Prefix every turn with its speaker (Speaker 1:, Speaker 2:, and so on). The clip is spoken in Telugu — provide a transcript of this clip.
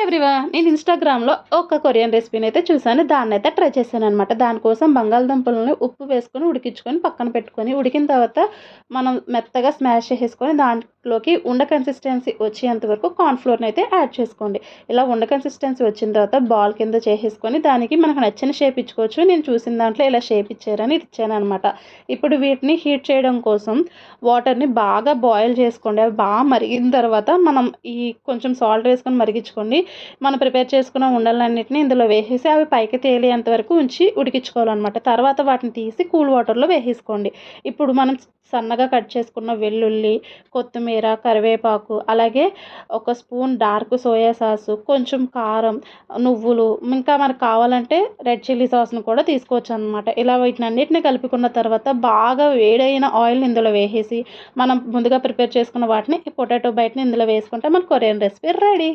Speaker 1: నేను ఇన్‌స్టాగ్రామ్‌లో ఒక కొరియన్ రెసిపీని అయితే చూసాను. దాన్నయితే ట్రై చేశాననమాట. దానికోసం బంగాళదుంపలని ఉప్పు వేసుకొని ఉడికించుకొని పక్కన పెట్టుకొని, ఉడికిన తర్వాత మనం మెత్తగా స్మాష్ చేసేసుకొని దాంట్లోకి కన్సిస్టెన్సీ వచ్చేంత వరకు కార్న్ ఫ్లోర్‌నయితే యాడ్ చేసుకోండి. ఇలా కన్సిస్టెన్సీ వచ్చిన తర్వాత బాల్ కింద చేసేసుకొని దానికి మనకు నచ్చిన షేప్ ఇచ్చుకోవచ్చు. నేను చూసిన దాంట్లో ఇలా షేప్ ఇచ్చారని ఇది ఇచ్చాననమాట. ఇప్పుడు వీటిని హీట్ చేయడం కోసం వాటర్‌ని బాగా బాయిల్ చేసుకోండి. అవి బాగా మరిగిన తర్వాత మనం ఈ కొంచెం సాల్ట్ వేసుకొని మరిగించుకోండి. మనం ప్రిపేర్ చేసుకున్న ఉండలన్నిటిని ఇందులో వేసేసి అవి పైకి తేలేంత వరకు ఉంచి ఉడికించుకోవాలన్నమాట. తర్వాత వాటిని తీసి కూల్ వాటర్‌లో వేసేసుకోండి. ఇప్పుడు మనం సన్నగా కట్ చేసుకున్న వెల్లుల్లి, కొత్తిమీర, కరివేపాకు, అలాగే ఒక స్పూన్ డార్క్ సోయా సాసు, కొంచెం కారం, నువ్వులు, ఇంకా మనకు కావాలంటే రెడ్ చిల్లీ సాస్‌ని కూడా తీసుకోవచ్చనమాట. ఇలా వీటినన్నిటిని కలుపుకున్న తర్వాత బాగా వేడైన ఆయిల్‌ని ఇందులో వేసేసి మనం ముందుగా ప్రిపేర్ చేసుకున్న వాటిని ఈ పొటాటో బైట్‌ని ఇందులో వేసుకుంటే మన కొరియన్ రెసిపీ రెడీ.